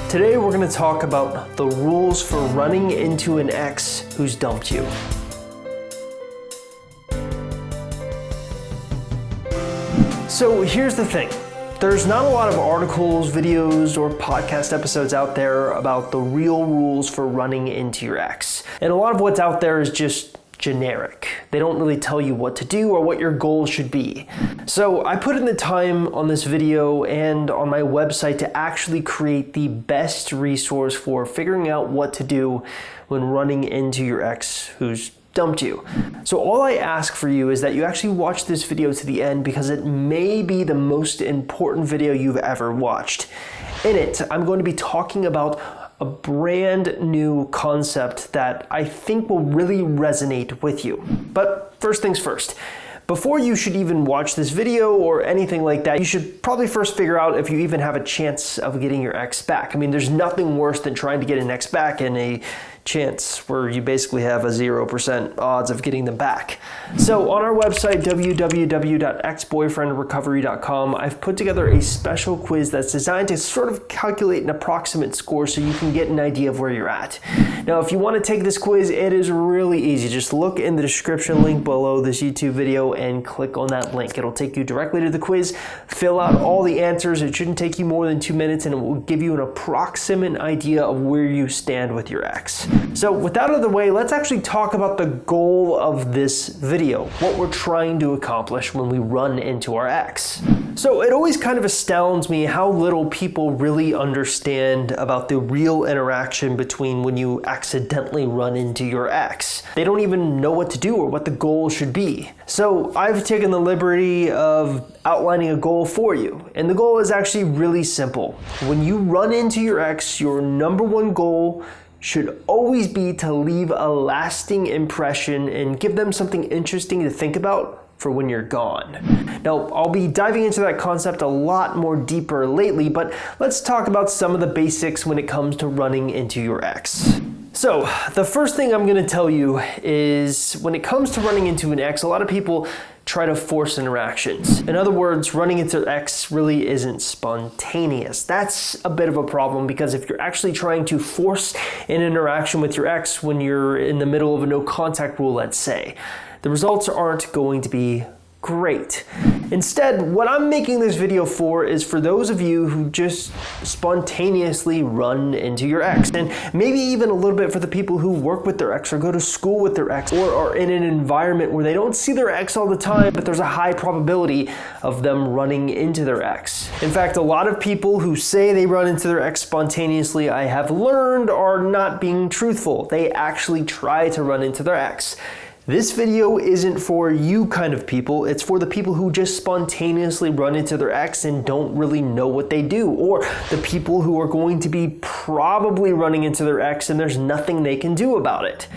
Today we're going to talk about the rules for running into an ex who's dumped you. So here's the thing. There's not a lot of articles, videos, or podcast episodes out there about the real rules for running into your ex. And a lot of what's out there is just generic. They don't really tell you what to do or what your goal should be. So I put in the time on this video and on my website to actually create the best resource for figuring out what to do when running into your ex who's dumped you. So all I ask for you is that you actually watch this video to the end because it may be the most important video you've ever watched. In it, I'm going to be talking about a brand new concept that I think will really resonate with you. But first things first. Before you should even watch this video or anything like that, you should probably first figure out if you even have a chance of getting your ex back. I mean, there's nothing worse than trying to get an ex back and a chance where you basically have a 0% odds of getting them back. So on our website, www.exboyfriendrecovery.com, I've put together a special quiz that's designed to sort of calculate an approximate score so you can get an idea of where you're at. Now, if you want to take this quiz, it is really easy. Just look in the description link below this YouTube video and click on that link. It'll take you directly to the quiz. Fill out all the answers. It shouldn't take you more than 2 minutes, and it will give you an approximate idea of where you stand with your ex. So with that out of the way, let's actually talk about the goal of this video, what we're trying to accomplish when we run into our ex. So it always kind of astounds me how little people really understand about the real interaction between when you accidentally run into your ex. They don't even know what to do or what the goal should be. So I've taken the liberty of outlining a goal for you. And the goal is actually really simple. When you run into your ex, your number one goal should always be to leave a lasting impression and give them something interesting to think about for when you're gone. Now, I'll be diving into that concept a lot more deeper lately, but let's talk about some of the basics when it comes to running into your ex. So, the first thing I'm going to tell you is when it comes to running into an ex, a lot of people try to force interactions. In other words, running into ex really isn't spontaneous. That's a bit of a problem because if you're actually trying to force an interaction with your ex when you're in the middle of a no contact rule, let's say, the results aren't going to be great. Instead, what I'm making this video for is for those of you who just spontaneously run into your ex, and maybe even a little bit for the people who work with their ex or go to school with their ex or are in an environment where they don't see their ex all the time, but there's a high probability of them running into their ex. In fact, a lot of people who say they run into their ex spontaneously, I have learned, are not being truthful. They actually try to run into their ex. This video isn't for you kind of people, it's for the people who just spontaneously run into their ex and don't really know what they do, or the people who are going to be probably running into their ex and there's nothing they can do about it.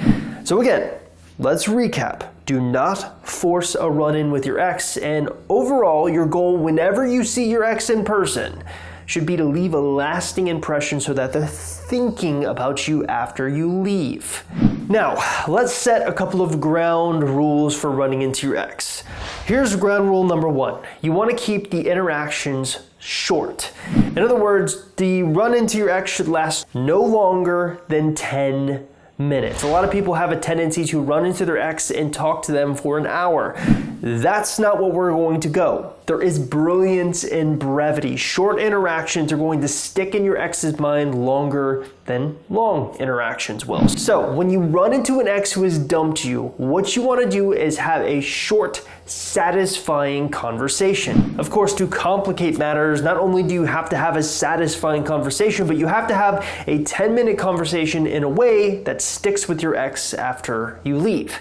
So again, let's recap. Do not force a run-in with your ex, and overall, your goal whenever you see your ex in person should be to leave a lasting impression so that they're thinking about you after you leave. Now, let's set a couple of ground rules for running into your ex. Here's ground rule number 1. You want to keep the interactions short. In other words, the run into your ex should last no longer than 10 minutes. A lot of people have a tendency to run into their ex and talk to them for an hour. That's not what we're going to go. There is brilliance in brevity. Short interactions are going to stick in your ex's mind longer than long interactions will. So when you run into an ex who has dumped you, what you want to do is have a short, satisfying conversation. Of course, to complicate matters, not only do you have to have a satisfying conversation, but you have to have a 10-minute conversation in a way that sticks with your ex after you leave.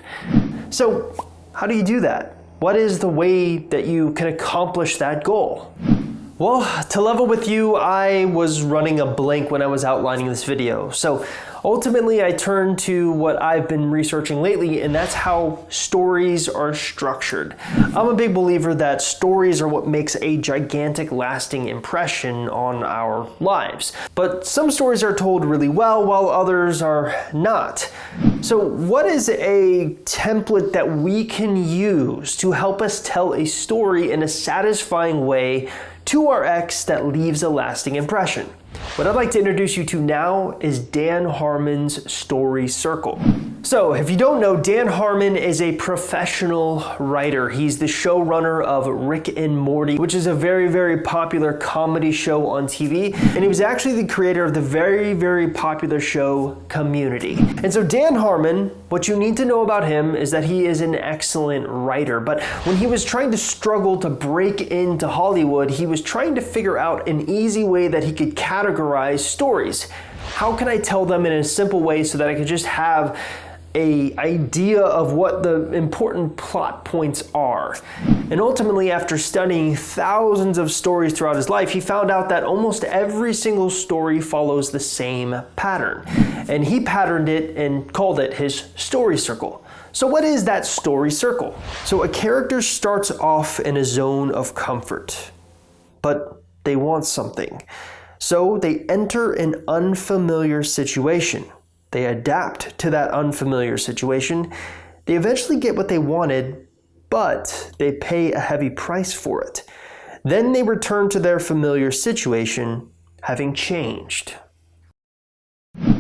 So how do you do that? What is the way that you can accomplish that goal? Well, to level with you, I was running a blank when I was outlining this video. So ultimately, I turned to what I've been researching lately, and that's how stories are structured. I'm a big believer that stories are what makes a gigantic lasting impression on our lives. But some stories are told really well, while others are not. So what is a template that we can use to help us tell a story in a satisfying way to our ex that leaves a lasting impression? What I'd like to introduce you to now is Dan Harmon's story circle. So, if you don't know, Dan Harmon is a professional writer. He's the showrunner of Rick and Morty, which is a very, very popular comedy show on TV. And he was actually the creator of the very, very popular show Community. And so Dan Harmon, what you need to know about him is that he is an excellent writer. But when he was trying to struggle to break into Hollywood, he was trying to figure out an easy way that he could categorize stories. How can I tell them in a simple way so that I could just have an idea of what the important plot points are? And ultimately, after studying thousands of stories throughout his life, he found out that almost every single story follows the same pattern. And he patterned it and called it his story circle. So what is that story circle? So a character starts off in a zone of comfort, but they want something. So they enter an unfamiliar situation. They adapt to that unfamiliar situation. They eventually get what they wanted, but they pay a heavy price for it. Then they return to their familiar situation, having changed.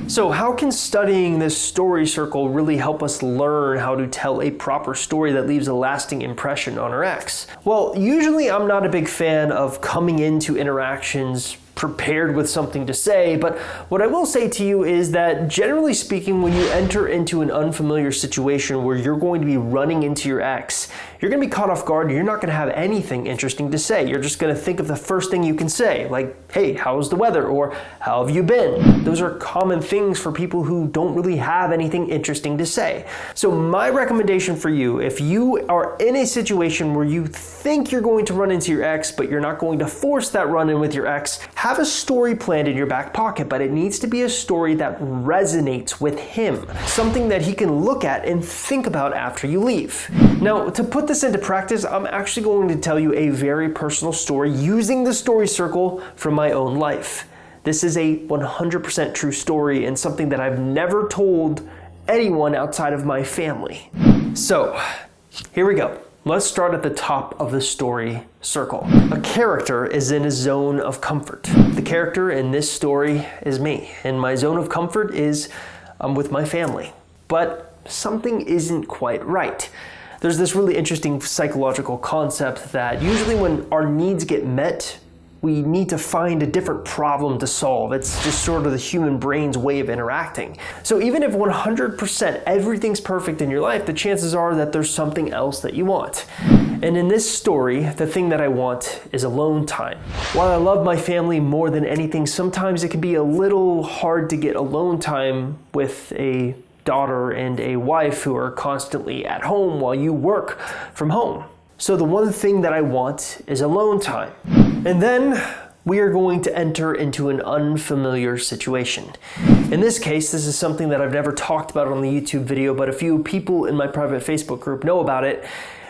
So how can studying this story circle really help us learn how to tell a proper story that leaves a lasting impression on our ex? Well, usually I'm not a big fan of coming into interactions prepared with something to say, but what I will say to you is that generally speaking, when you enter into an unfamiliar situation where you're going to be running into your ex, you're going to be caught off guard and you're not going to have anything interesting to say. You're just going to think of the first thing you can say, like, hey, how's the weather? Or how have you been? Those are common things for people who don't really have anything interesting to say. So my recommendation for you, if you are in a situation where you think you're going to run into your ex, but you're not going to force that run-in with your ex, have a story planned in your back pocket, but it needs to be a story that resonates with him. Something that he can look at and think about after you leave. Now, to put this into practice, I'm actually going to tell you a very personal story using the story circle from my own life. This is a 100% true story and something that I've never told anyone outside of my family. So, here we go. Let's start at the top of the story circle. A character is in a zone of comfort. The character in this story is me, and my zone of comfort is I'm with my family. But something isn't quite right. There's this really interesting psychological concept that usually when our needs get met, we need to find a different problem to solve. It's just sort of the human brain's way of interacting. So even if 100% everything's perfect in your life, the chances are that there's something else that you want. And in this story, the thing that I want is alone time. While I love my family more than anything, sometimes it can be a little hard to get alone time with a daughter and a wife who are constantly at home while you work from home. So the one thing that I want is alone time. And then we are going to enter into an unfamiliar situation. In this case, this is something that I've never talked about on the YouTube video, but a few people in my private Facebook group know about it.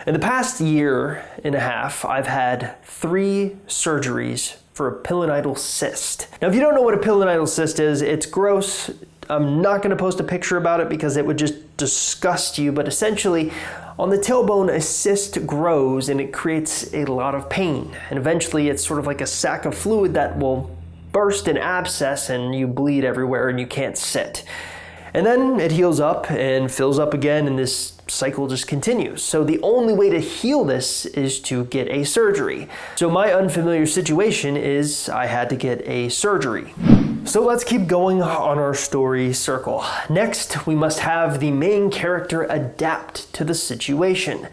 In the past year and a half, I've had 3 surgeries for a pilonidial cyst. Now, if you don't know what a pilonidial cyst is, it's gross. I'm not going to post a picture about it because it would just disgust you, but essentially on the tailbone, a cyst grows and it creates a lot of pain. And eventually it's sort of like a sack of fluid that will burst and abscess and you bleed everywhere and you can't sit. And then it heals up and fills up again and this cycle just continues. So the only way to heal this is to get a surgery. So my unfamiliar situation is I had to get a surgery. So let's keep going on our story circle. Next, we must have the main character adapt to the situation.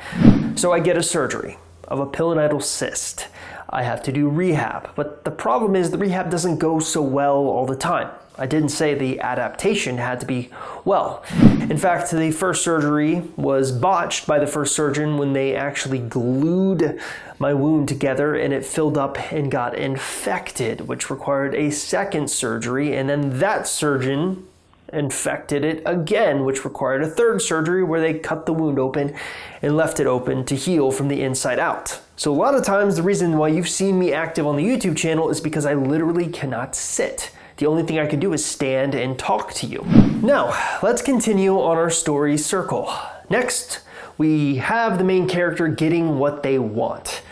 So I get a surgery of a pilonidial cyst. I have to do rehab, but the problem is the rehab doesn't go so well all the time. I didn't say the adaptation had to be well. In fact, the first surgery was botched by the first surgeon when they actually glued my wound together and it filled up and got infected, which required a second surgery, and then that surgeon infected it again, which required a third surgery where they cut the wound open and left it open to heal from the inside out. So a lot of times the reason why you've seen me active on the YouTube channel is because I literally cannot sit. The only thing I can do is stand and talk to you. Now, let's continue on our story circle. Next, we have the main character getting what they want.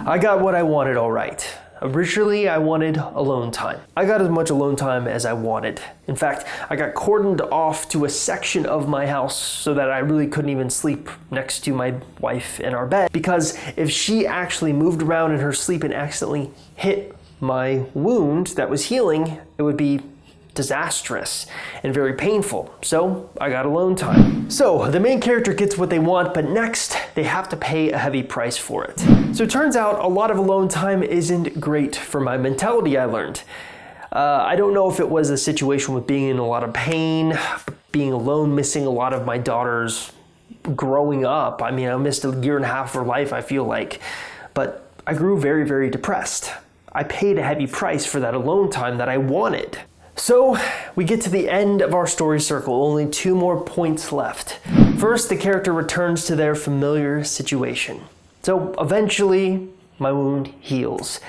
I got what I wanted, all right. Originally, I wanted alone time. I got as much alone time as I wanted. In fact, I got cordoned off to a section of my house so that I really couldn't even sleep next to my wife in our bed, because if she actually moved around in her sleep and accidentally hit my wound that was healing, it would be disastrous and very painful. So I got alone time. So the main character gets what they want, but next they have to pay a heavy price for it. So it turns out a lot of alone time isn't great for my mentality, I learned. I don't know if it was a situation with being in a lot of pain, being alone, missing a lot of my daughter's growing up. I mean, I missed a year and a half of her life, I feel like, but I grew very, very depressed. I paid a heavy price for that alone time that I wanted. So we get to the end of our story circle, only 2 more points left. First, the character returns to their familiar situation. So eventually, my wound heals.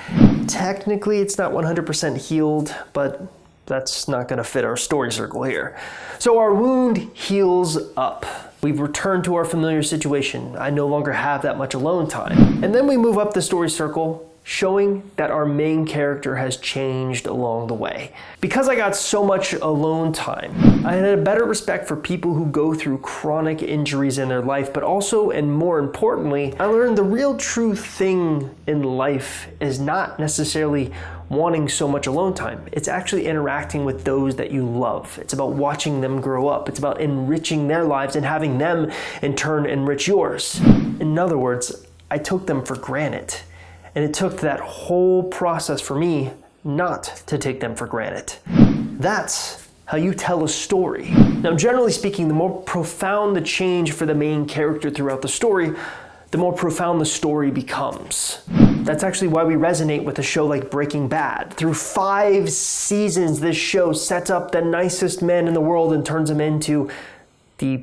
Technically, it's not 100% healed, but that's not gonna fit our story circle here. So our wound heals up. We've returned to our familiar situation. I no longer have that much alone time. And then we move up the story circle, showing that our main character has changed along the way. Because I got so much alone time, I had a better respect for people who go through chronic injuries in their life, but also, and more importantly, I learned the real true thing in life is not necessarily wanting so much alone time. It's actually interacting with those that you love. It's about watching them grow up. It's about enriching their lives and having them in turn enrich yours. In other words, I took them for granted. And it took that whole process for me not to take them for granted. That's how you tell a story. Now, generally speaking, the more profound the change for the main character throughout the story, the more profound the story becomes. That's actually why we resonate with a show like Breaking Bad. Through 5 seasons, this show sets up the nicest man in the world and turns him into the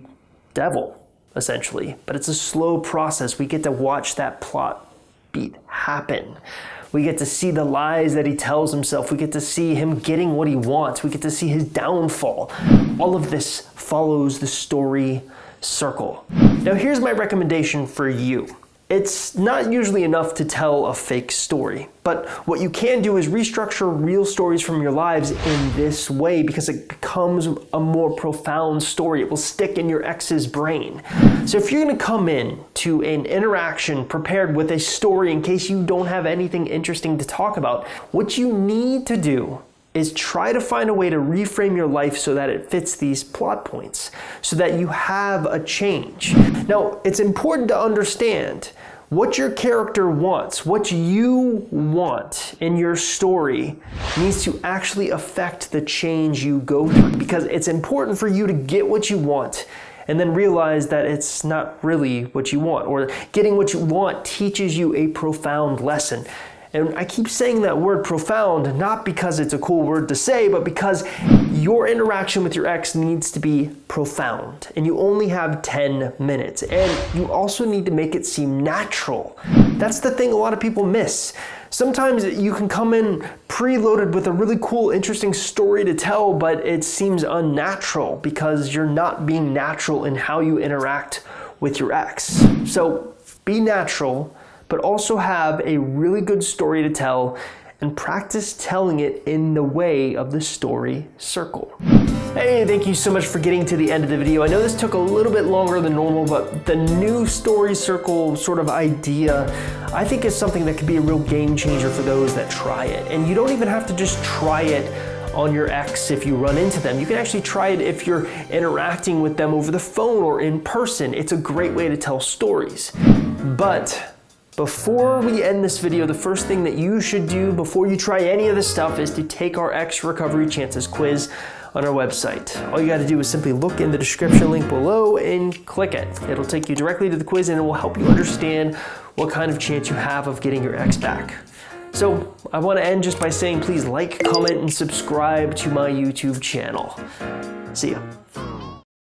devil, essentially. But it's a slow process. We get to watch that plot beat happen. We get to see the lies that he tells himself. We get to see him getting what he wants. We get to see his downfall. All of this follows the story circle. Now here's my recommendation for you. It's not usually enough to tell a fake story, but what you can do is restructure real stories from your lives in this way, because it becomes a more profound story. It will stick in your ex's brain. So if you're gonna come in to an interaction prepared with a story in case you don't have anything interesting to talk about, what you need to do is try to find a way to reframe your life so that it fits these plot points, so that you have a change. Now, it's important to understand what your character wants, what you want in your story needs to actually affect the change you go through, because it's important for you to get what you want and then realize that it's not really what you want, or getting what you want teaches you a profound lesson. And I keep saying that word profound, not because it's a cool word to say, but because your interaction with your ex needs to be profound. And you only have 10 minutes. And you also need to make it seem natural. That's the thing a lot of people miss. Sometimes you can come in preloaded with a really cool, interesting story to tell, but it seems unnatural because you're not being natural in how you interact with your ex. So be natural, but also have a really good story to tell and practice telling it in the way of the story circle. Hey, thank you so much for getting to the end of the video. I know this took a little bit longer than normal, but the new story circle sort of idea, I think is something that could be a real game changer for those that try it. And you don't even have to just try it on your ex if you run into them. You can actually try it if you're interacting with them over the phone or in person. It's a great way to tell stories. But before we end this video, the first thing that you should do before you try any of this stuff is to take our X Recovery Chances quiz on our website. All you gotta do is simply look in the description link below and click it. It'll take you directly to the quiz and it will help you understand what kind of chance you have of getting your ex back. So I wanna end just by saying please like, comment, and subscribe to my YouTube channel. See ya.